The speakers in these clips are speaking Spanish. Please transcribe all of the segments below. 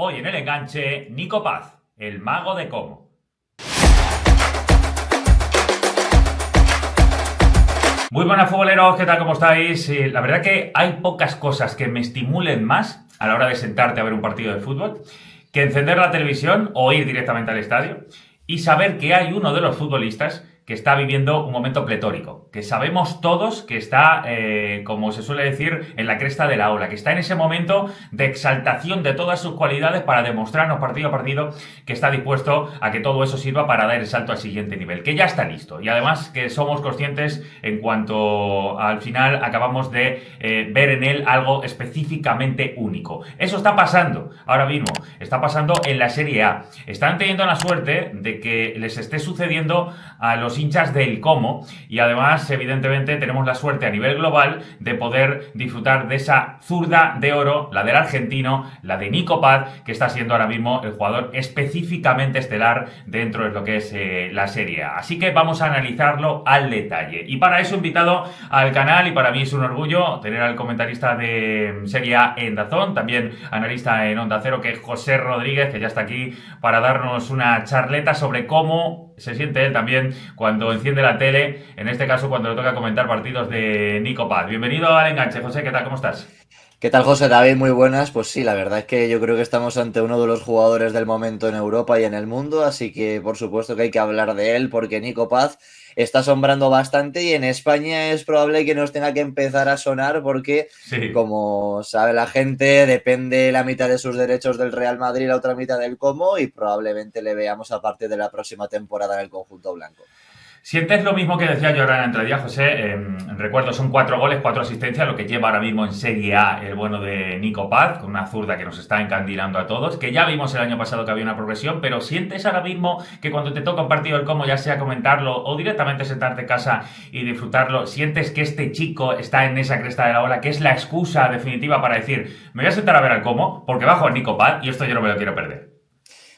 Hoy en el enganche, Nico Paz, el mago de Como. Muy buenas futboleros, ¿qué tal? ¿Cómo estáis? La verdad que hay pocas cosas que me estimulen más a la hora de sentarte a ver un partido de fútbol que encender la televisión o ir directamente al estadio y saber que hay uno de los futbolistas que está viviendo un momento pletórico, que sabemos todos que está, como se suele decir, en la cresta de la ola, que está en ese momento de exaltación de todas sus cualidades para demostrarnos partido a partido que está dispuesto a que todo eso sirva para dar el salto al siguiente nivel, que ya está listo y además que somos conscientes en cuanto al final acabamos de ver en él algo específicamente único. Eso está pasando ahora mismo, está pasando en la Serie A. Están teniendo la suerte de que les esté sucediendo a los hinchas del Como y además evidentemente tenemos la suerte a nivel global de poder disfrutar de esa zurda de oro, la del argentino, la de Nico Paz, que está siendo ahora mismo el jugador específicamente estelar dentro de lo que es la Serie A. Así que vamos a analizarlo al detalle y para eso he invitado al canal y para mí es un orgullo tener al comentarista de Serie A en DAZN, también analista en Onda Cero, que es José Rodríguez, que ya está aquí para darnos una charleta sobre cómo se siente él también cuando enciende la tele, en este caso cuando le toca comentar partidos de Nico Paz. Bienvenido al enganche, José, ¿qué tal? ¿Cómo estás? ¿Qué tal, José David? Muy buenas. Pues sí, la verdad es que yo creo que estamos ante uno de los jugadores del momento en Europa y en el mundo, así que por supuesto que hay que hablar de él porque Nico Paz está asombrando bastante y en España es probable que nos tenga que empezar a sonar porque, Sí. como sabe la gente, depende la mitad de sus derechos del Real Madrid y la otra mitad del Como y probablemente le veamos a partir de la próxima temporada en el conjunto blanco. Sientes lo mismo que decía yo ahora en entradía, José. Recuerdo, son 4 goles, 4 asistencias, lo que lleva ahora mismo en Serie A el bueno de Nico Paz, con una zurda que nos está encandilando a todos, que ya vimos el año pasado que había una progresión, pero sientes ahora mismo que cuando te toca un partido del Como, ya sea comentarlo o directamente sentarte en casa y disfrutarlo, sientes que este chico está en esa cresta de la ola, que es la excusa definitiva para decir, me voy a sentar a ver al Como, porque bajo a Nico Paz y esto yo no me lo quiero perder.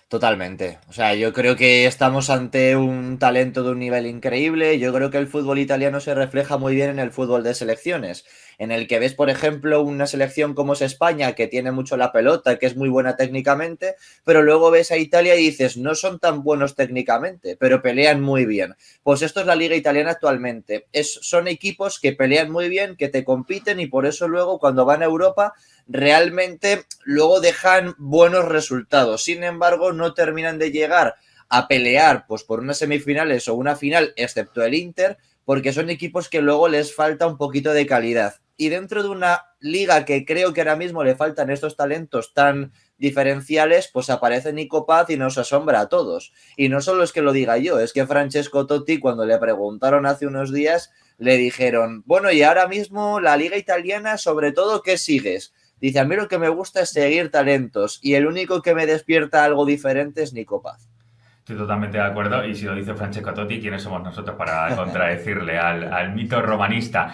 Totalmente. O sea, yo creo que estamos ante un talento de un nivel increíble. Yo creo que el fútbol italiano se refleja muy bien en el fútbol de selecciones, en el que ves, por ejemplo, una selección como es España, que tiene mucho la pelota, que es muy buena técnicamente, pero luego ves a Italia y dices, no son tan buenos técnicamente, pero pelean muy bien. Pues esto es la liga italiana actualmente. Son equipos que pelean muy bien, que te compiten y por eso luego cuando van a Europa realmente luego dejan buenos resultados. Sin embargo, no terminan de llegar a pelear pues por unas semifinales o una final, excepto el Inter, porque son equipos que luego les falta un poquito de calidad. Y dentro de una liga que creo que ahora mismo le faltan estos talentos tan diferenciales, pues aparece Nico Paz y nos asombra a todos. Y no solo es que lo diga yo, es que Francesco Totti, cuando le preguntaron hace unos días, le dijeron, bueno, y ahora mismo la liga italiana, sobre todo, ¿qué sigues? Dice, a mí lo que me gusta es seguir talentos y el único que me despierta algo diferente es Nico Paz. Estoy totalmente de acuerdo y si lo dice Francesco Totti, ¿quiénes somos nosotros para contradecirle al mito romanista?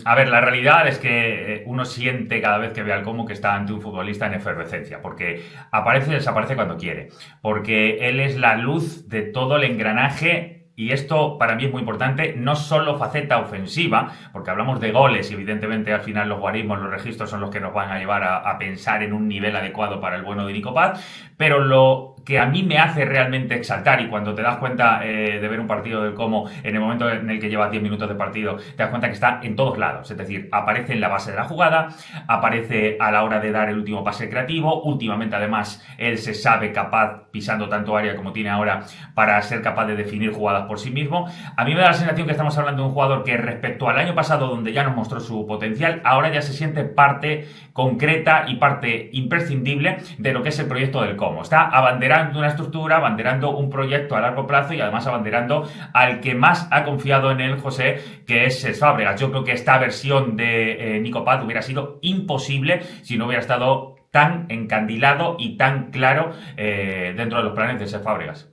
A ver, la realidad es que uno siente cada vez que ve al Como que está ante un futbolista en efervescencia, porque aparece y desaparece cuando quiere, porque él es la luz de todo el engranaje. Y esto para mí es muy importante, no solo faceta ofensiva, porque hablamos de goles y evidentemente al final los guarismos, los registros son los que nos van a llevar a pensar en un nivel adecuado para el bueno de Nico Paz, pero lo que a mí me hace realmente exaltar y cuando te das cuenta de ver un partido del Como en el momento en el que llevas 10 minutos de partido, te das cuenta que está en todos lados, es decir, aparece en la base de la jugada, aparece a la hora de dar el último pase creativo, últimamente además él se sabe capaz, pisando tanto área como tiene ahora, para ser capaz de definir jugadas por sí mismo. A mí me da la sensación que estamos hablando de un jugador que respecto al año pasado donde ya nos mostró su potencial, ahora ya se siente parte concreta y parte imprescindible de lo que es el proyecto del Como. Está abanderando una estructura, abanderando un proyecto a largo plazo y además abanderando al que más ha confiado en él José, que es Cesc Fàbregas. Yo creo que esta versión de Nico Paz hubiera sido imposible si no hubiera estado tan encandilado y tan claro dentro de los planes de Cesc Fàbregas.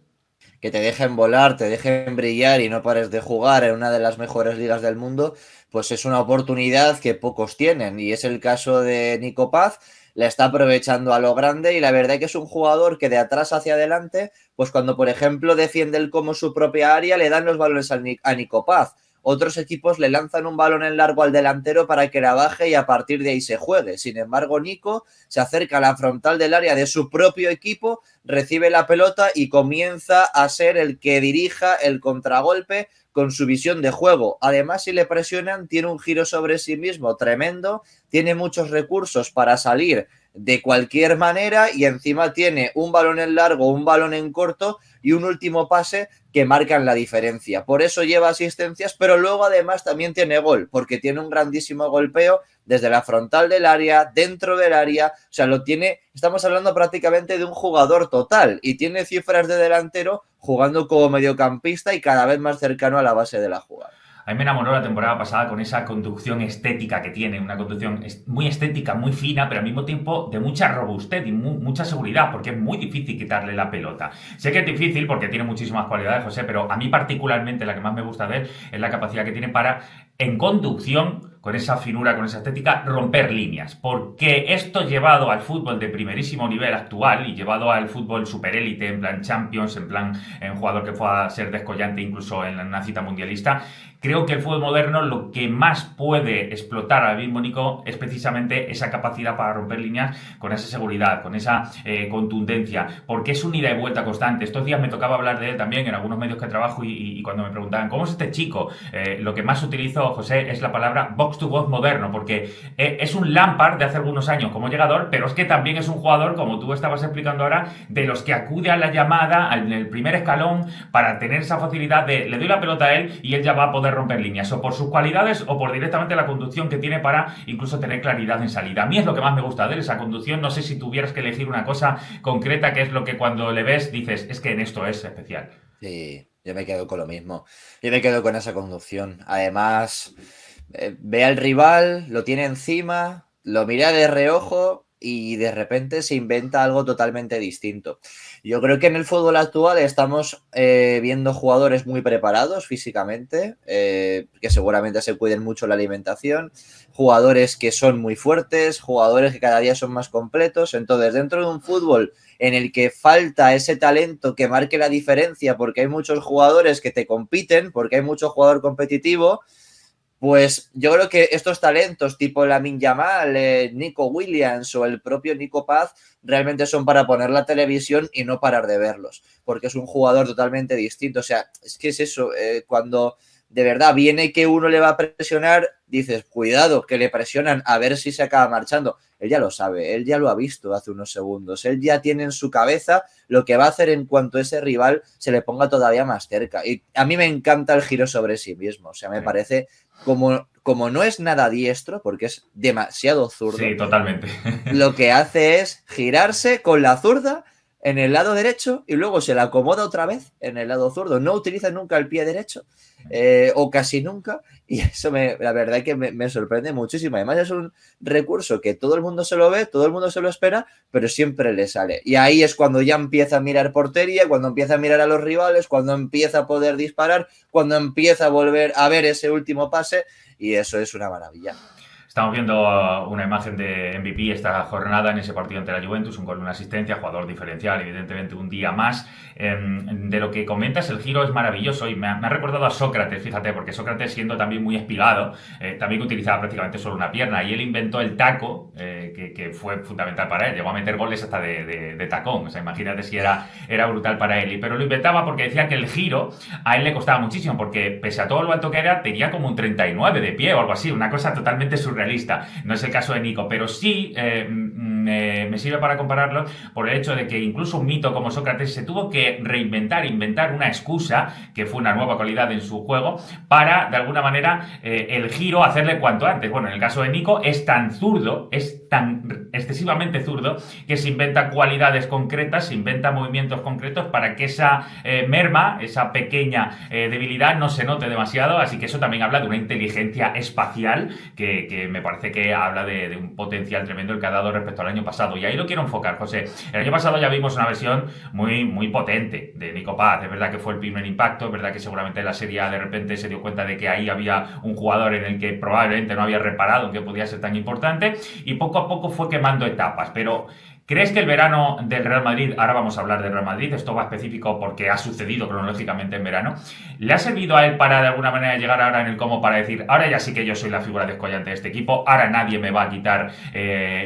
Que te dejen volar, te dejen brillar y no pares de jugar en una de las mejores ligas del mundo, pues es una oportunidad que pocos tienen y es el caso de Nico Paz, la está aprovechando a lo grande y la verdad que es un jugador que de atrás hacia adelante, pues cuando por ejemplo defiende el como su propia área le dan los balones a Nico Paz otros equipos le lanzan un balón en largo al delantero para que la baje y a partir de ahí se juegue. Sin embargo, Nico se acerca a la frontal del área de su propio equipo, recibe la pelota y comienza a ser el que dirija el contragolpe con su visión de juego. Además, si le presionan, tiene un giro sobre sí mismo tremendo, tiene muchos recursos para salir de cualquier manera y encima tiene un balón en largo, un balón en corto y un último pase que marcan la diferencia. Por eso lleva asistencias, pero luego además también tiene gol, porque tiene un grandísimo golpeo desde la frontal del área, dentro del área, o sea, lo tiene, estamos hablando prácticamente de un jugador total y tiene cifras de delantero jugando como mediocampista y cada vez más cercano a la base de la jugada. A mí me enamoró la temporada pasada con esa conducción estética que tiene, una conducción muy estética, muy fina, pero al mismo tiempo de mucha robustez y mucha seguridad, porque es muy difícil quitarle la pelota. Sé que es difícil porque tiene muchísimas cualidades, José, pero a mí particularmente la que más me gusta de él es la capacidad que tiene para, en conducción, con esa finura, con esa estética, romper líneas. Porque esto llevado al fútbol de primerísimo nivel actual y llevado al fútbol superélite, en plan Champions, en plan en jugador que fue a ser descollante incluso en una cita mundialista, creo que el fútbol moderno lo que más puede explotar al mismo Nico es precisamente esa capacidad para romper líneas con esa seguridad, con esa contundencia, porque es un ida y vuelta constante. Estos días me tocaba hablar de él también en algunos medios que trabajo y cuando me preguntaban ¿cómo es este chico? Lo que más utilizo, José, es la palabra box to box moderno, porque es un Lampard de hace algunos años como llegador, pero es que también es un jugador, como tú estabas explicando ahora, de los que acude a la llamada en el primer escalón para tener esa facilidad de le doy la pelota a él y él ya va a poder romper líneas, o por sus cualidades o por directamente la conducción que tiene para incluso tener claridad en salida. A mí es lo que más me gusta de él, esa conducción. No sé si tuvieras que elegir una cosa concreta, que es lo que cuando le ves dices, es que en esto es especial. Sí, yo me quedo con lo mismo. Yo me quedo con esa conducción. Además, ve al rival, lo tiene encima, lo mira de reojo y de repente se inventa algo totalmente distinto. Yo creo que en el fútbol actual estamos viendo jugadores muy preparados físicamente, que seguramente se cuiden mucho la alimentación, jugadores que son muy fuertes, jugadores que cada día son más completos. Entonces, dentro de un fútbol en el que falta ese talento que marque la diferencia, porque hay muchos jugadores que te compiten, porque hay mucho jugador competitivo, pues yo creo que estos talentos tipo Lamine Yamal, Nico Williams o el propio Nico Paz realmente son para poner la televisión y no parar de verlos, porque es un jugador totalmente distinto. O sea, es que es eso, cuando de verdad viene que uno le va a presionar, dices, cuidado, que le presionan a ver si se acaba marchando. Él ya lo sabe, él ya lo ha visto hace unos segundos, él ya tiene en su cabeza lo que va a hacer en cuanto ese rival se le ponga todavía más cerca. Y a mí me encanta el giro sobre sí mismo, o sea, me parece como no es nada diestro, porque es demasiado zurdo. Sí, totalmente. Lo que hace es girarse con la zurda en el lado derecho y luego se la acomoda otra vez en el lado zurdo. No utiliza nunca el pie derecho o casi nunca, y eso la verdad es que me sorprende muchísimo. Además es un recurso que todo el mundo se lo ve, todo el mundo se lo espera, pero siempre le sale. Y ahí es cuando ya empieza a mirar portería, cuando empieza a mirar a los rivales, cuando empieza a poder disparar, cuando empieza a volver a ver ese último pase, y eso es una maravilla. Estamos viendo una imagen de MVP esta jornada en ese partido ante la Juventus, un gol, una asistencia, jugador diferencial, evidentemente un día más. De lo que comentas, el giro es maravilloso y me ha recordado a Sócrates, fíjate, porque Sócrates, siendo también muy espigado, también utilizaba prácticamente solo una pierna y él inventó el taco, que fue fundamental para él. Llegó a meter goles hasta de tacón, o sea, imagínate si era brutal para él. Pero lo inventaba porque decía que el giro a él le costaba muchísimo, porque pese a todo lo alto que era, tenía como un 39 de pie o algo así, una cosa totalmente surrealista. No es el caso de Nico, pero sí me sirve para compararlo por el hecho de que incluso un mito como Sócrates se tuvo que inventar una excusa, que fue una nueva cualidad en su juego, para, de alguna manera, el giro hacerle cuanto antes. Bueno, en el caso de Nico es tan zurdo, es tan excesivamente zurdo, que se inventa cualidades concretas, se inventa movimientos concretos para que esa merma, esa pequeña debilidad no se note demasiado. Así que eso también habla de una inteligencia espacial que me parece que habla de un potencial tremendo el que ha dado respecto al año pasado. Y ahí lo quiero enfocar, José. El año pasado ya vimos una versión muy, muy potente de Nico Paz. Es verdad que fue el primer impacto, es verdad que seguramente la Serie A de repente se dio cuenta de que ahí había un jugador en el que probablemente no había reparado que podía ser tan importante, y poco a poco fue quemando etapas. Pero ¿Crees que el verano del Real Madrid, ahora vamos a hablar del Real Madrid, esto va específico porque ha sucedido cronológicamente en verano, le ha servido a él para de alguna manera llegar ahora en el cómo para decir, ahora ya sí que yo soy la figura descollante de este equipo, ahora nadie me va a quitar,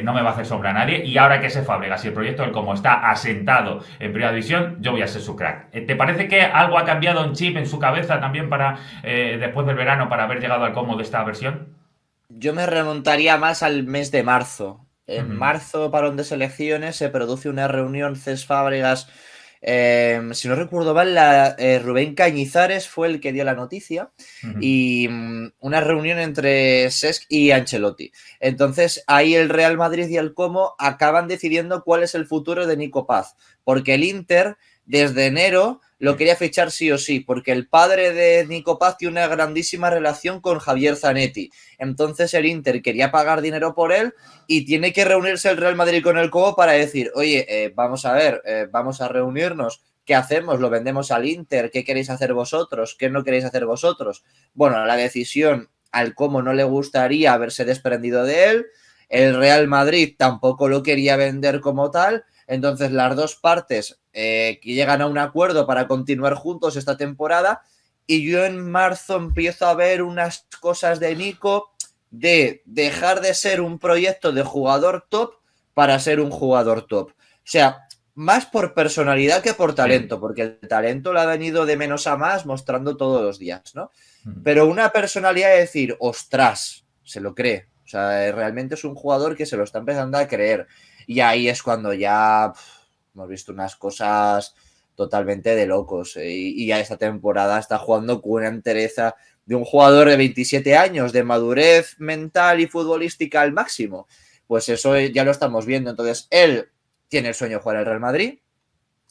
no me va a hacer sombra a nadie, y ahora que se Fábregas y el proyecto del cómo está asentado en primera división, yo voy a ser su crack? ¿Te parece que algo ha cambiado en chip, en su cabeza también para después del verano, para haber llegado al cómo de esta versión? Yo me remontaría más al mes de marzo. En Ujú, marzo, parón de selecciones, se produce una reunión Cés Fábregas. Si no recuerdo mal, Rubén Cañizares fue el que dio la noticia. ujú. Y una reunión entre Cesc y Ancelotti. Entonces, ahí el Real Madrid y el Como acaban decidiendo cuál es el futuro de Nico Paz. Porque el Inter, desde enero, lo quería fichar sí o sí, porque el padre de Nico Paz tiene una grandísima relación con Javier Zanetti. Entonces el Inter quería pagar dinero por él y tiene que reunirse el Real Madrid con el Como para decir, oye, vamos a ver, vamos a reunirnos, ¿qué hacemos? ¿Lo vendemos al Inter? ¿Qué queréis hacer vosotros? ¿Qué no queréis hacer vosotros? Bueno, la decisión al Como no le gustaría haberse desprendido de él, el Real Madrid tampoco lo quería vender como tal, entonces las dos partes que llegan a un acuerdo para continuar juntos esta temporada y yo en marzo empiezo a ver unas cosas de Nico de dejar de ser un proyecto de jugador top para ser un jugador top. O sea, más por personalidad que por Sí. talento, porque el talento lo ha venido de menos a más mostrando todos los días, ¿no? Ujú. Pero una personalidad de decir, ostras, se lo cree. O sea, realmente es un jugador que se lo está empezando a creer. Y ahí es cuando ya hemos visto unas cosas totalmente de locos. Y ya esta temporada está jugando con una entereza de un jugador de 27 años, de madurez mental y futbolística al máximo. Pues eso ya lo estamos viendo. Entonces, él tiene el sueño de jugar en el Real Madrid.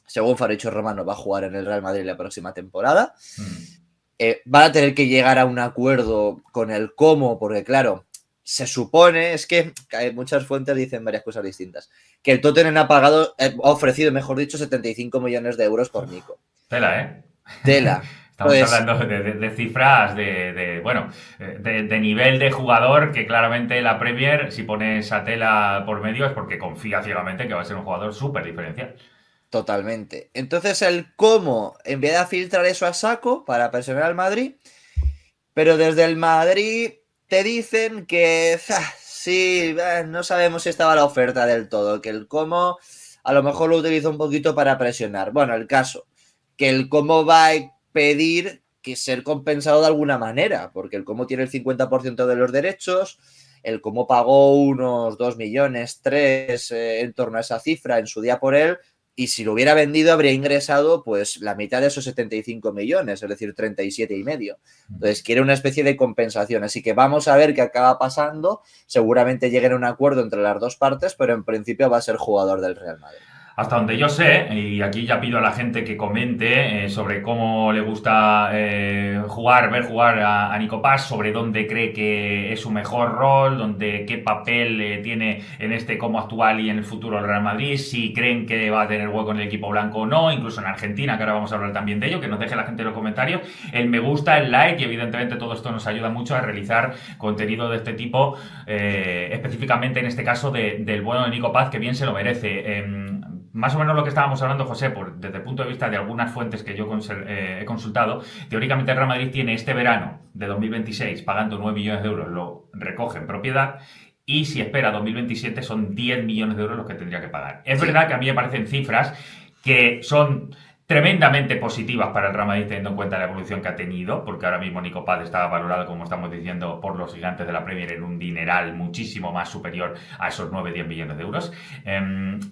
Según Fabricio Romano, va a jugar en el Real Madrid la próxima temporada. Ujú. Van a tener que llegar a un acuerdo con el cómo, porque claro, se supone, es que muchas fuentes dicen varias cosas distintas, que el Tottenham ha pagado, ha ofrecido, mejor dicho, 75 millones de euros por Nico. Tela, ¿eh? Tela. Estamos Entonces, hablando de cifras bueno, de nivel de jugador que claramente la Premier, si pone esa tela por medio, es porque confía ciegamente que va a ser un jugador súper diferencial. totalmente. Entonces, el cómo, en vez de filtrar eso a saco para presionar al Madrid, pero desde el Madrid te dicen que sí, no sabemos si estaba la oferta del todo, que el cómo a lo mejor lo utiliza un poquito para presionar. Bueno, el caso, que el cómo va a pedir que ser compensado de alguna manera, porque el cómo tiene el 50% de los derechos, el cómo pagó unos 2 millones, 3 en torno a esa cifra en su día por él, y si lo hubiera vendido habría ingresado pues la mitad de esos 75 millones, es decir, 37 y medio. Entonces quiere una especie de compensación, así que vamos a ver qué acaba pasando, seguramente lleguen a un acuerdo entre las dos partes, pero en principio va a ser jugador del Real Madrid. Hasta donde yo sé, y aquí ya pido a la gente que comente sobre cómo le gusta ver jugar a Nico Paz, sobre dónde cree que es su mejor rol, qué papel tiene en este como actual y en el futuro del Real Madrid, si creen que va a tener hueco en el equipo blanco o no, incluso en Argentina, que ahora vamos a hablar también de ello, que nos deje la gente en los comentarios, el me gusta, el like, y evidentemente todo esto nos ayuda mucho a realizar contenido de este tipo, específicamente en este caso del bueno de Nico Paz, que bien se lo merece. Más o menos lo que estábamos hablando, José, desde el punto de vista de algunas fuentes que yo he consultado, teóricamente el Real Madrid tiene este verano de 2026 pagando 9 millones de euros, lo recoge en propiedad, y si espera 2027 son 10 millones de euros los que tendría que pagar. Es Sí, verdad que a mí me parecen cifras que son tremendamente positivas para el Real Madrid teniendo en cuenta la evolución que ha tenido, porque ahora mismo Nico Paz está valorado, como estamos diciendo, por los gigantes de la Premier en un dineral muchísimo más superior a esos 9-10 millones de euros.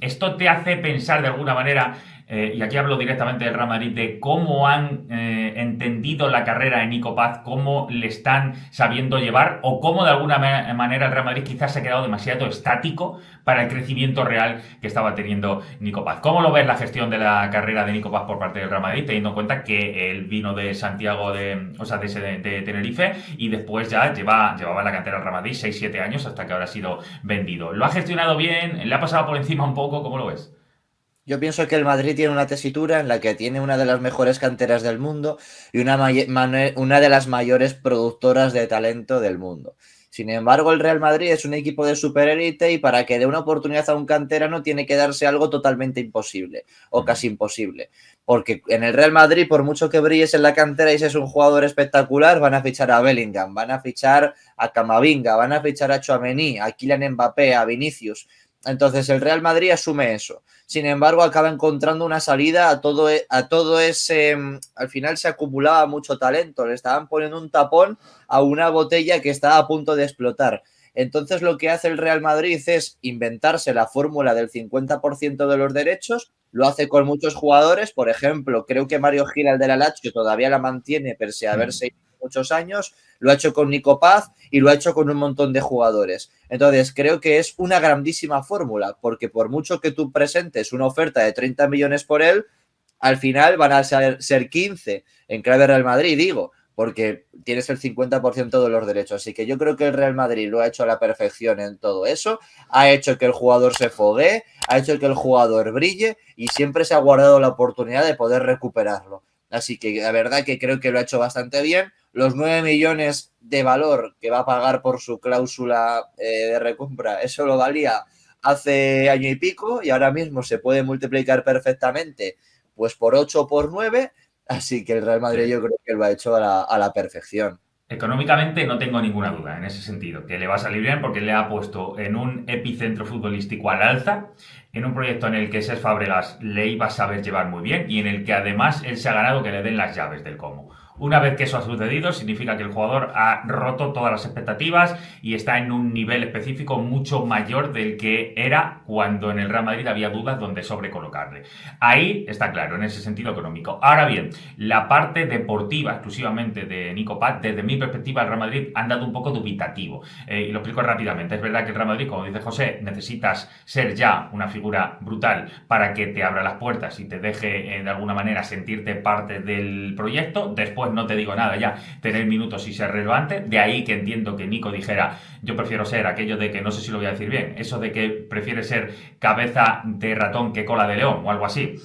Esto te hace pensar de alguna manera, y aquí hablo directamente del Real Madrid, de cómo han entendido la carrera de Nico Paz, cómo le están sabiendo llevar, o cómo de alguna manera el Real Madrid quizás se ha quedado demasiado estático para el crecimiento real que estaba teniendo Nico Paz. ¿Cómo lo ves la gestión de la carrera de Nico Paz por parte del Real Madrid, teniendo en cuenta que él vino de Santiago, de Tenerife, y después ya llevaba en la cantera del Real Madrid 6-7 años hasta que ahora ha sido vendido? ¿Lo ha gestionado bien? ¿Le ha pasado por encima un poco? ¿Cómo lo ves? yo pienso que el Madrid tiene una tesitura en la que tiene una de las mejores canteras del mundo y una de las mayores productoras de talento del mundo. Sin embargo, el Real Madrid es un equipo de superélite y para que dé una oportunidad a un canterano tiene que darse algo totalmente imposible o casi imposible. Porque en el Real Madrid, por mucho que brilles en la cantera y seas un jugador espectacular, van a fichar a Bellingham, van a fichar a Camavinga, van a fichar a Tchouaméni, a Kylian Mbappé, a Vinicius. Entonces el Real Madrid asume eso. Sin embargo, acaba encontrando una salida a todo ese... Al final se acumulaba mucho talento, le estaban poniendo un tapón a una botella que estaba a punto de explotar. Entonces lo que hace el Real Madrid es inventarse la fórmula del 50% de los derechos, lo hace con muchos jugadores, por ejemplo, creo que Mario Gil, el de la Lazio, todavía la mantiene pese a haberse ido muchos años, lo ha hecho con Nico Paz y lo ha hecho con un montón de jugadores. Entonces creo que es una grandísima fórmula, porque por mucho que tú presentes una oferta de 30 millones por él, al final van a ser 15 en clave Real Madrid, digo, porque tienes el 50% de los derechos. Así que yo creo que el Real Madrid lo ha hecho a la perfección en todo eso, ha hecho que el jugador se foguee, ha hecho que el jugador brille y siempre se ha guardado la oportunidad de poder recuperarlo. Así que la verdad que creo que lo ha hecho bastante bien. Los 9 millones de valor que va a pagar por su cláusula de recompra, eso lo valía hace año y pico y ahora mismo se puede multiplicar perfectamente pues por 8 o por 9. Así que el Real Madrid yo creo que lo ha hecho a la perfección. Económicamente no tengo ninguna duda en ese sentido, que le va a salir bien porque le ha puesto en un epicentro futbolístico al alza, en un proyecto en el que Cesc Fábregas le iba a saber llevar muy bien y en el que además él se ha ganado que le den las llaves del cómo. Una vez que eso ha sucedido, significa que el jugador ha roto todas las expectativas y está en un nivel específico mucho mayor del que era cuando en el Real Madrid había dudas donde sobrecolocarle. Ahí está claro, en ese sentido económico. Ahora bien, la parte deportiva exclusivamente de Nico Paz, desde mi perspectiva, el Real Madrid ha andado un poco dubitativo. Y lo explico rápidamente. Es verdad que el Real Madrid, como dice José, necesitas ser ya una figura brutal para que te abra las puertas y te deje de alguna manera sentirte parte del proyecto. Después no te digo nada ya, tener minutos y ser relevante. De ahí que entiendo que Nico dijera, yo prefiero ser aquello de que, no sé si lo voy a decir bien, eso de que prefiere ser cabeza de ratón que cola de león o algo así.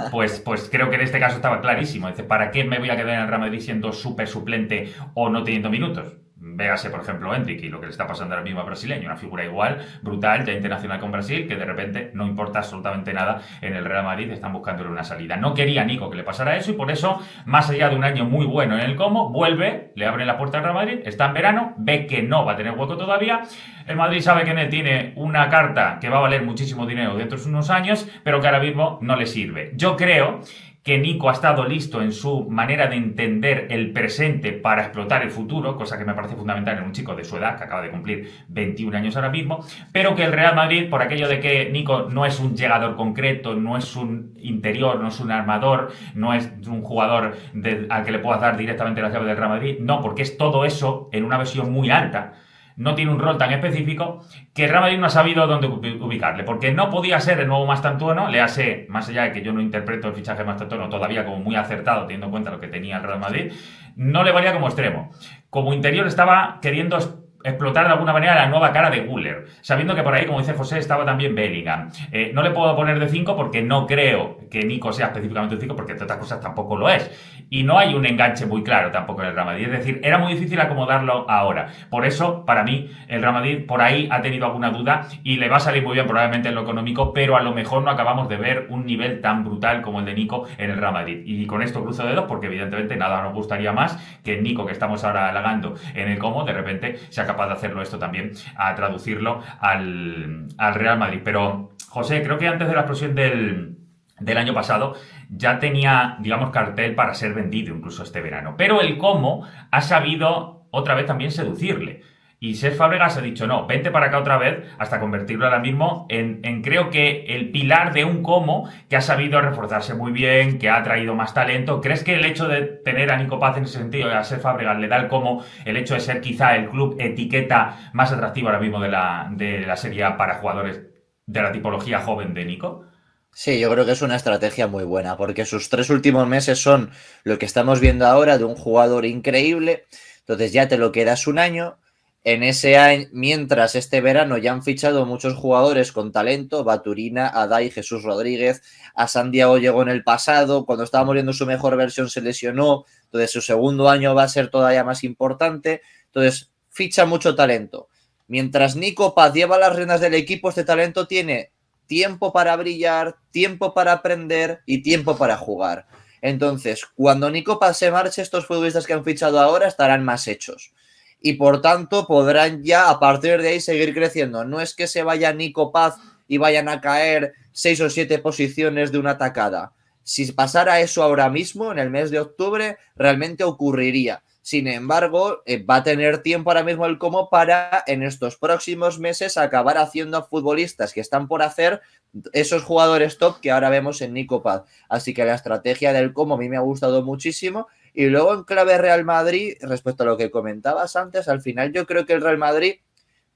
Pues creo que en este caso estaba clarísimo. Dice, ¿para qué me voy a quedar en el Real Madrid siendo súper suplente o no teniendo minutos? Véase, por ejemplo, Endrick y lo que le está pasando ahora mismo a brasileño, una figura igual, brutal, ya internacional con Brasil, que de repente no importa absolutamente nada en el Real Madrid, están buscándole una salida. No quería Nico que le pasara eso y por eso, más allá de un año muy bueno en el Como, vuelve, le abre la puerta al Real Madrid, está en verano, ve que no va a tener hueco todavía, el Madrid sabe que en él tiene una carta que va a valer muchísimo dinero dentro de unos años, pero que ahora mismo no le sirve. Yo creo que Nico ha estado listo en su manera de entender el presente para explotar el futuro, cosa que me parece fundamental en un chico de su edad, que acaba de cumplir 21 años ahora mismo, pero que el Real Madrid, por aquello de que Nico no es un llegador concreto, no es un interior, no es un armador, no es un jugador al que le puedas dar directamente las llaves del Real Madrid, no, porque es todo eso en una versión muy alta. No tiene un rol tan específico que el Real Madrid no ha sabido dónde ubicarle, porque no podía ser el nuevo Mastantuono, le hace, más allá de que yo no interpreto el fichaje de Mastantuono todavía como muy acertado, teniendo en cuenta lo que tenía el Real Madrid, no le valía como extremo. Como interior estaba queriendo explotar de alguna manera la nueva cara de Güler, sabiendo que por ahí, como dice José, estaba también Bellingham. No le puedo poner de 5 porque no creo que Nico sea específicamente un 5, porque entre otras cosas tampoco lo es. Y no hay un enganche muy claro tampoco en el Real Madrid. Es decir, era muy difícil acomodarlo ahora. Por eso, para mí, el Real Madrid por ahí ha tenido alguna duda y le va a salir muy bien probablemente en lo económico, pero a lo mejor no acabamos de ver un nivel tan brutal como el de Nico en el Real Madrid. Y con esto cruzo dedos porque evidentemente nada nos gustaría más que Nico, que estamos ahora halagando en el Como, de repente sea capaz de hacerlo esto también, a traducirlo al Real Madrid. Pero, José, creo que antes de la explosión del año pasado ya tenía, digamos, cartel para ser vendido incluso este verano. Pero el Como ha sabido otra vez también seducirle. Y Cesc Fábregas ha dicho, no, vente para acá otra vez, hasta convertirlo ahora mismo en creo que el pilar de un Como que ha sabido reforzarse muy bien, que ha traído más talento. ¿Crees que el hecho de tener a Nico Paz en ese sentido, a Cesc Fábregas, le da el Como el hecho de ser quizá el club etiqueta más atractivo ahora mismo de la Serie A para jugadores de la tipología joven de Nico? Sí, yo creo que es una estrategia muy buena, porque sus 3 últimos meses son lo que estamos viendo ahora de un jugador increíble, entonces ya te lo quedas un año. En ese año, mientras este verano ya han fichado muchos jugadores con talento, Baturina, Adai, Jesús Rodríguez, a Santiago llegó en el pasado, cuando estábamos viendo su mejor versión se lesionó, entonces su segundo año va a ser todavía más importante, entonces ficha mucho talento. Mientras Nico Paz lleva las riendas del equipo, este talento tiene tiempo para brillar, tiempo para aprender y tiempo para jugar. Entonces, cuando Nico Paz se marche, estos futbolistas que han fichado ahora estarán más hechos. Y por tanto, podrán ya a partir de ahí seguir creciendo. No es que se vaya Nico Paz y vayan a caer 6 o 7 posiciones de una tacada. Si pasara eso ahora mismo, en el mes de octubre, realmente ocurriría. Sin embargo, va a tener tiempo ahora mismo el Como para en estos próximos meses acabar haciendo a futbolistas que están por hacer esos jugadores top que ahora vemos en Nico Paz. Así que la estrategia del Como a mí me ha gustado muchísimo. Y luego en clave Real Madrid, respecto a lo que comentabas antes, al final yo creo que el Real Madrid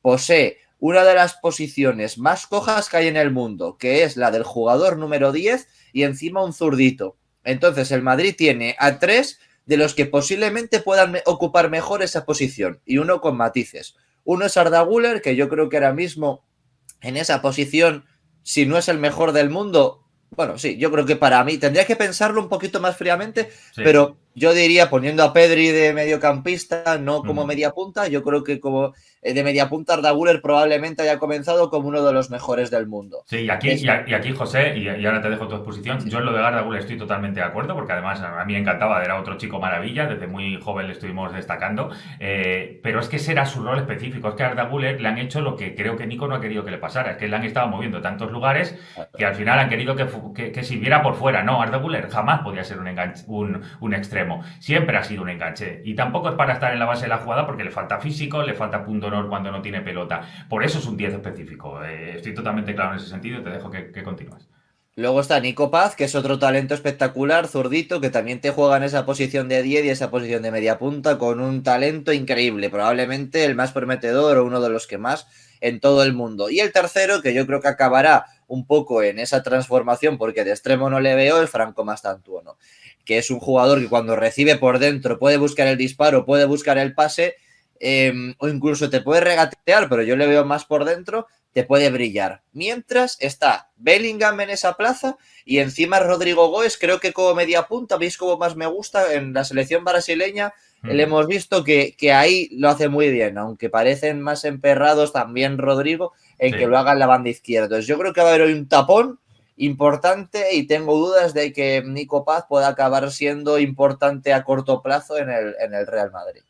posee una de las posiciones más cojas que hay en el mundo, que es la del jugador número 10 y encima un zurdito. Entonces el Madrid tiene a 3 de los que posiblemente puedan ocupar mejor esa posición y uno con matices. Uno es Arda Güler, que yo creo que ahora mismo en esa posición, si no es el mejor del mundo, bueno, sí, yo creo que para mí, tendría que pensarlo un poquito más fríamente, sí. Pero yo diría poniendo a Pedri de mediocampista, no como media punta, yo creo que como de media punta Arda Güler probablemente haya comenzado como uno de los mejores del mundo. Sí, y aquí José, y ahora te dejo tu exposición, sí. Yo en lo de Arda Güler estoy totalmente de acuerdo, porque además a mí me encantaba, era otro chico maravilla, desde muy joven le estuvimos destacando, pero es que ese era su rol específico, es que a Arda Güler le han hecho lo que creo que Nico no ha querido que le pasara, es que le han estado moviendo tantos lugares que al final han querido que sirviera por fuera. No, Arda Güler jamás podía ser un extremo, siempre ha sido un enganche, y tampoco es para estar en la base de la jugada porque le falta físico, le falta punto honor cuando no tiene pelota, por eso es un 10 específico, estoy totalmente claro en ese sentido y te dejo que continúes. Luego está Nico Paz, que es otro talento espectacular, zurdito, que también te juega en esa posición de 10 y esa posición de media punta con un talento increíble, probablemente el más prometedor o uno de los que más en todo el mundo. Y el tercero, que yo creo que acabará un poco en esa transformación, porque de extremo no le veo, es Franco Mastantuono, que es un jugador que cuando recibe por dentro puede buscar el disparo, puede buscar el pase, o incluso te puede regatear, pero yo le veo más por dentro, te puede brillar. Mientras está Bellingham en esa plaza y encima Rodrigo Goes, creo que como media punta, veis cómo más me gusta en la selección brasileña, le hemos visto que ahí lo hace muy bien, aunque parecen más emperrados también Rodrigo en que lo haga en la banda izquierda. Entonces yo creo que va a haber hoy un tapón importante y tengo dudas de que Nico Paz pueda acabar siendo importante a corto plazo en el Real Madrid.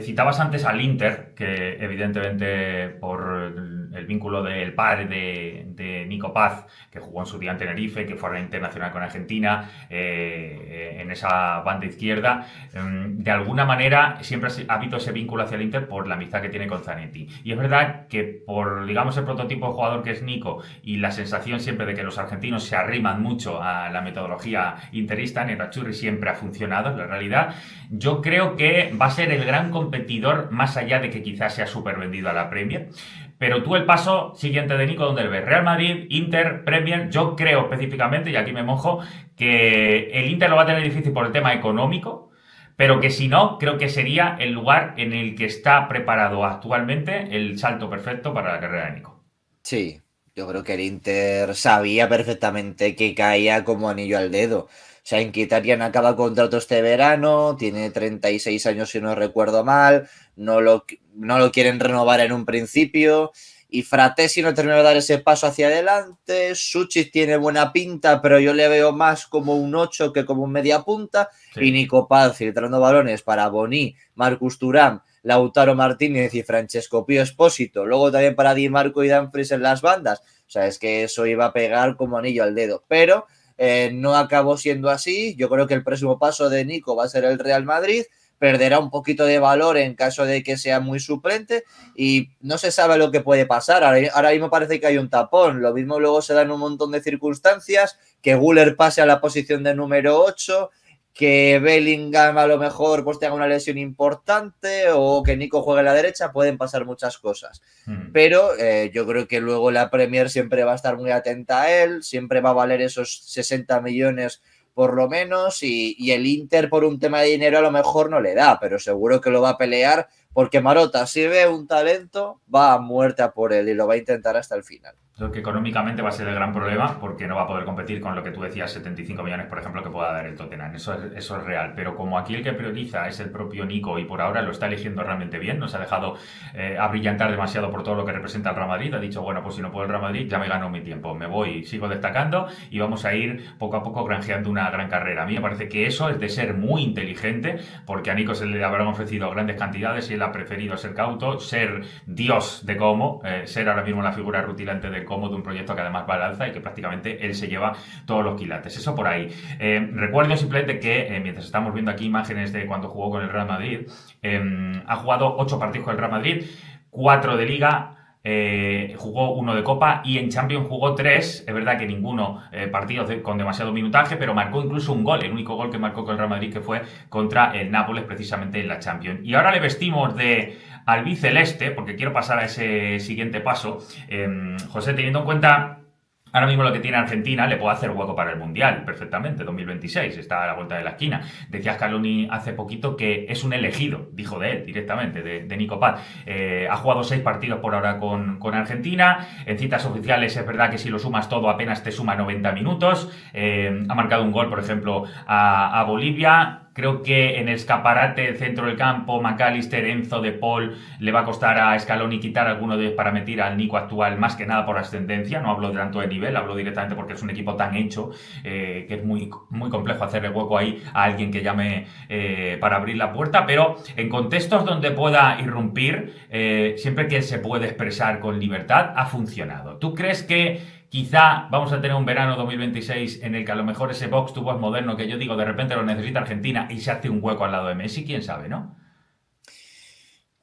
Citabas antes al Inter, que evidentemente por el vínculo del padre de Nico Paz, que jugó en su día en Tenerife, que fue a la internacional con Argentina, en esa banda izquierda, de alguna manera siempre ha habido ese vínculo hacia el Inter por la amistad que tiene con Zanetti. Y es verdad que por, digamos, el prototipo de jugador que es Nico y la sensación siempre de que los argentinos se arriman mucho a la metodología interista, Nerazzurri siempre ha funcionado, en la realidad. Yo creo que va a ser el gran competidor, más allá de que quizás sea súper vendido a la Premier. Pero tú el paso siguiente de Nico, ¿dónde le ves? Real Madrid, Inter, Premier. Yo creo específicamente, y aquí me mojo, que el Inter lo va a tener difícil por el tema económico, pero que si no, creo que sería el lugar en el que está preparado actualmente el salto perfecto para la carrera de Nico. Sí, yo creo que el Inter sabía perfectamente que caía como anillo al dedo. O sea, Mkhitaryan acaba contrato este verano, tiene 36 años si no recuerdo mal, no lo quieren renovar en un principio y Fratesi no terminó de dar ese paso hacia adelante, Suchis tiene buena pinta, pero yo le veo más como un 8 que como un media punta, sí. Y Nico Paz filtrando balones para Boni, Marcus Thuram, Lautaro Martínez y Francesco Pio Espósito, luego también para Di Marco y Dumfries en las bandas. O sea, es que eso iba a pegar como anillo al dedo, pero no acabó siendo así. Yo creo que el próximo paso de Nico va a ser el Real Madrid, perderá un poquito de valor en caso de que sea muy suplente y no se sabe lo que puede pasar. Ahora mismo parece que hay un tapón, lo mismo luego se dan un montón de circunstancias, que Güler pase a la posición de número 8, que Bellingham a lo mejor pues tenga una lesión importante o que Nico juegue a la derecha, pueden pasar muchas cosas. Pero yo creo que luego la Premier siempre va a estar muy atenta a él, siempre va a valer esos 60 millones por lo menos y el Inter por un tema de dinero a lo mejor no le da, pero seguro que lo va a pelear porque Marotta si ve un talento va a muerte a por él y lo va a intentar hasta el final. Creo que económicamente va a ser el gran problema porque no va a poder competir con lo que tú decías, 75 millones, por ejemplo, que pueda dar el Tottenham. Eso es real. Pero como aquí el que prioriza es el propio Nico y por ahora lo está eligiendo realmente bien, no se ha dejado abrillantar demasiado por todo lo que representa el Real Madrid, ha dicho, bueno, pues si no puedo el Real Madrid, ya me ganó mi tiempo. Me voy, sigo destacando y vamos a ir poco a poco granjeando una gran carrera. A mí me parece que eso es de ser muy inteligente porque a Nico se le habrán ofrecido grandes cantidades y él ha preferido ser cauto, ser Dios de Como, ser ahora mismo la figura rutilante de Como, de un proyecto que además va al alza y que prácticamente él se lleva todos los quilates. Eso por ahí. Recuerdo simplemente que mientras estamos viendo aquí imágenes de cuando jugó con el Real Madrid, ha jugado 8 partidos con el Real Madrid, 4 de Liga, jugó 1 de Copa y en Champions jugó 3. Es verdad que ninguno partidos con demasiado minutaje, pero marcó incluso un gol, el único gol que marcó con el Real Madrid, que fue contra el Nápoles precisamente en la Champions. Y ahora le vestimos de albiceleste, porque quiero pasar a ese siguiente paso. José, teniendo en cuenta ahora mismo lo que tiene Argentina, le puede hacer hueco para el Mundial perfectamente, 2026, está a la vuelta de la esquina. Decía Scaloni hace poquito que es un elegido, dijo de él directamente, de Nico Paz. Ha jugado 6 partidos por ahora con Argentina, en citas oficiales es verdad que si lo sumas todo apenas te suma 90 minutos, ha marcado un gol, por ejemplo, a Bolivia. Creo que en el escaparate centro del campo, McAllister, Enzo, De Paul, le va a costar a Scaloni quitar alguno de ellos para meter al Nico actual, más que nada por ascendencia. No hablo de tanto de nivel, hablo directamente porque es un equipo tan hecho que es muy, muy complejo hacerle hueco ahí a alguien que llame para abrir la puerta. Pero en contextos donde pueda irrumpir, siempre que él se puede expresar con libertad, ha funcionado. ¿Tú crees que quizá vamos a tener un verano 2026 en el que a lo mejor ese box to box moderno que yo digo de repente lo necesita Argentina y se hace un hueco al lado de Messi? ¿Quién sabe, no?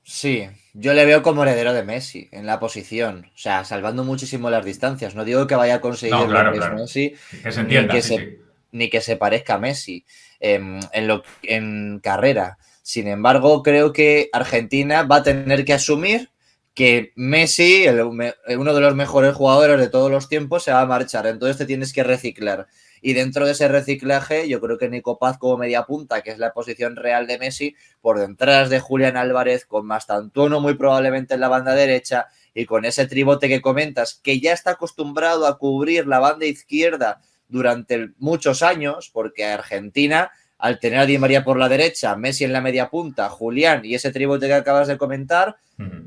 Sí, yo le veo como heredero de Messi en la posición, o sea, salvando muchísimo las distancias. No digo que vaya a conseguir No, lo claro, que es claro. Messi, Que se ni entienda, que sí, sí. ni que se parezca a Messi en carrera. Sin embargo, creo que Argentina va a tener que asumir que Messi, uno de los mejores jugadores de todos los tiempos, se va a marchar. Entonces te tienes que reciclar. Y dentro de ese reciclaje, yo creo que Nico Paz como media punta, que es la posición real de Messi, por detrás de Julián Álvarez, con Mastantuono muy probablemente en la banda derecha y con ese tribote que comentas, que ya está acostumbrado a cubrir la banda izquierda durante muchos años, porque Argentina, al tener a Di María por la derecha, Messi en la media punta, Julián y ese tribote que acabas de comentar,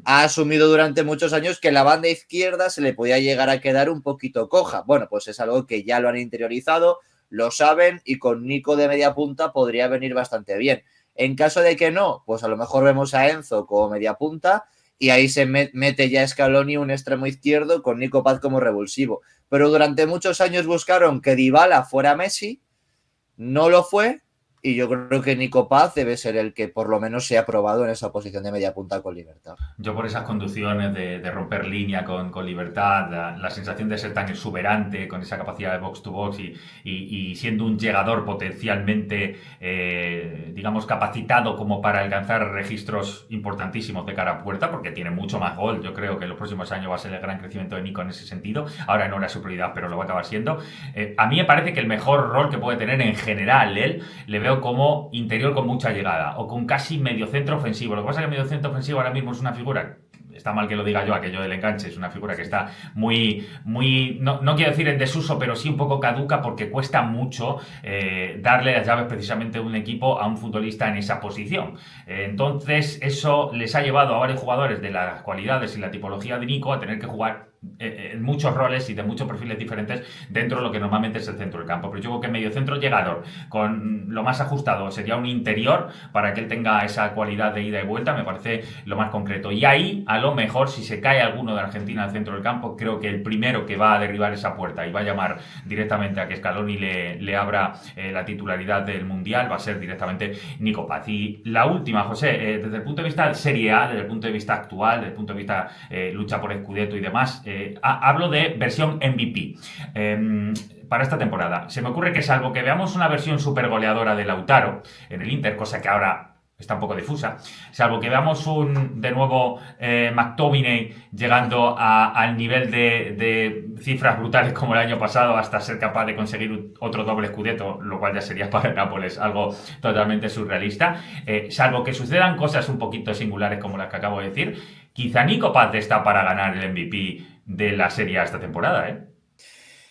ha asumido durante muchos años que la banda izquierda se le podía llegar a quedar un poquito coja. Bueno, pues es algo que ya lo han interiorizado, lo saben y con Nico de media punta podría venir bastante bien. En caso de que no, pues a lo mejor vemos a Enzo como media punta y ahí se mete ya Scaloni un extremo izquierdo con Nico Paz como revulsivo. Pero durante muchos años buscaron que Dybala fuera Messi, no lo fue. Y yo creo que Nico Paz debe ser el que por lo menos sea probado en esa posición de media punta con libertad. Yo por esas conducciones de romper línea con libertad, la sensación de ser tan exuberante, con esa capacidad de box to box y siendo un llegador potencialmente, digamos, capacitado como para alcanzar registros importantísimos de cara a puerta, porque tiene mucho más gol. Yo creo que en los próximos años va a ser el gran crecimiento de Nico en ese sentido. Ahora no era su prioridad, pero lo va a acabar siendo. A mí me parece que el mejor rol que puede tener en general él, le veo como interior con mucha llegada o con casi medio centro ofensivo. Lo que pasa es que el medio centro ofensivo ahora mismo es una figura, está mal que lo diga yo, aquello del enganche, es una figura que está muy, no quiero decir en desuso, pero sí un poco caduca porque cuesta mucho darle las llaves precisamente de un equipo a un futbolista en esa posición. Entonces eso les ha llevado a varios jugadores de las cualidades y la tipología de Nico a tener que jugar en muchos roles y de muchos perfiles diferentes dentro de lo que normalmente es el centro del campo. Pero yo creo que medio centro llegador, con lo más ajustado, sería un interior para que él tenga esa cualidad de ida y vuelta, me parece lo más concreto. Y ahí, a lo mejor, si se cae alguno de Argentina al centro del campo, creo que el primero que va a derribar esa puerta y va a llamar directamente a que Scaloni le abra la titularidad del Mundial va a ser directamente Nico Paz. Y la última, José, desde el punto de vista de Serie A, desde el punto de vista actual, desde el punto de vista lucha por Scudetto y demás, hablo de versión MVP para esta temporada. Se me ocurre que salvo que veamos una versión super goleadora de Lautaro en el Inter, cosa que ahora está un poco difusa, salvo que veamos de nuevo McTominay llegando al nivel de cifras brutales como el año pasado hasta ser capaz de conseguir otro doble scudetto, lo cual ya sería para el Nápoles algo totalmente surrealista, salvo que sucedan cosas un poquito singulares como las que acabo de decir, quizá Nico Paz está para ganar el MVP de la Serie A esta temporada, ¿eh?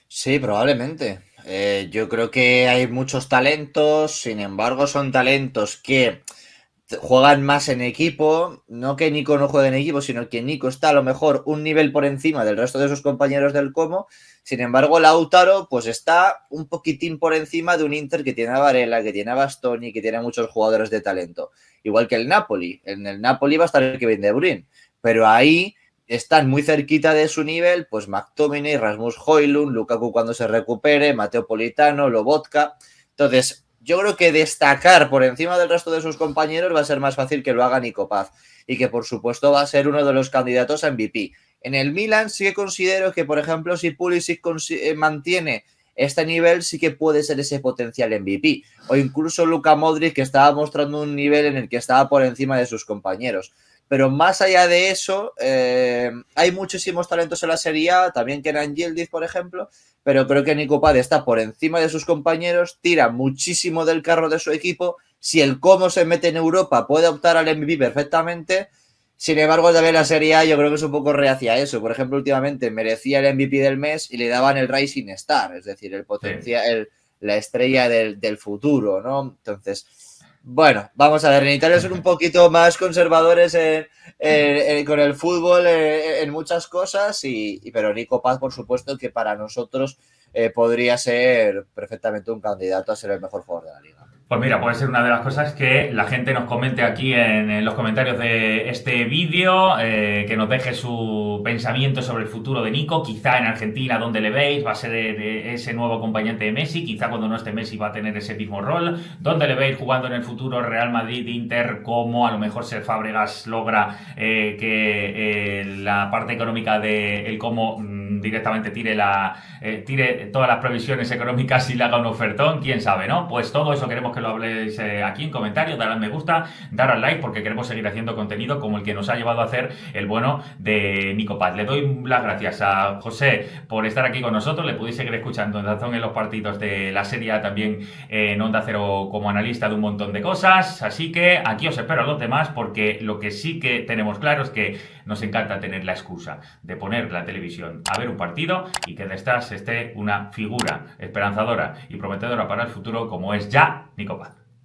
Sí, probablemente. Yo creo que hay muchos talentos, sin embargo, son talentos que juegan más en equipo, no que Nico no juegue en equipo, sino que Nico está a lo mejor un nivel por encima del resto de sus compañeros del Como, sin embargo Lautaro pues está un poquitín por encima de un Inter que tiene a Varela, que tiene a Bastoni, que tiene a muchos jugadores de talento, igual que el Napoli. En el Napoli va a estar Kevin De Bruyne, pero ahí están muy cerquita de su nivel, pues McTominay, Rasmus Højlund, Lukaku cuando se recupere, Matteo Politano, Lobotka. Entonces, yo creo que destacar por encima del resto de sus compañeros va a ser más fácil que lo haga Nico Paz y que por supuesto va a ser uno de los candidatos a MVP. En el Milan sí que considero que, por ejemplo, si Pulisic mantiene este nivel, sí que puede ser ese potencial MVP. O incluso Luka Modric, que estaba mostrando un nivel en el que estaba por encima de sus compañeros. Pero más allá de eso, hay muchísimos talentos en la Serie A, también Kenan Yildiz, por ejemplo, pero creo que Nico Paz está por encima de sus compañeros, tira muchísimo del carro de su equipo. Si el Como se mete en Europa, puede optar al MVP perfectamente. Sin embargo, también la Serie A yo creo que es un poco reacia a eso. Por ejemplo, últimamente merecía el MVP del mes y le daban el Rising Star, es decir, el potencial, la estrella del futuro, ¿no? Entonces, bueno, vamos a ver, en Italia son un poquito más conservadores con el fútbol en muchas cosas, pero Nico Paz, por supuesto, que para nosotros podría ser perfectamente un candidato a ser el mejor jugador de la liga. Pues mira, puede ser una de las cosas que la gente nos comente aquí en los comentarios de este vídeo, que nos deje su pensamiento sobre el futuro de Nico, quizá en Argentina, donde le veis, va a ser ese nuevo acompañante de Messi, quizá cuando no esté Messi va a tener ese mismo rol, donde le veis jugando en el futuro Real Madrid, Inter, como a lo mejor Ser Fábregas logra que la parte económica del Como directamente tire todas las previsiones económicas y le haga un ofertón, quién sabe, ¿no? Pues todo eso queremos que lo habléis aquí en comentarios, dar al me gusta, dar al like, porque queremos seguir haciendo contenido como el que nos ha llevado a hacer el bueno de Nico Paz. Le doy las gracias a José por estar aquí con nosotros, le podéis seguir escuchando en Dazón en los partidos de la Serie A, también en Onda Cero como analista de un montón de cosas, así que aquí os espero a los demás, porque lo que sí que tenemos claro es que nos encanta tener la excusa de poner la televisión a ver un partido y que detrás esté una figura esperanzadora y prometedora para el futuro como es ya Nico Paz.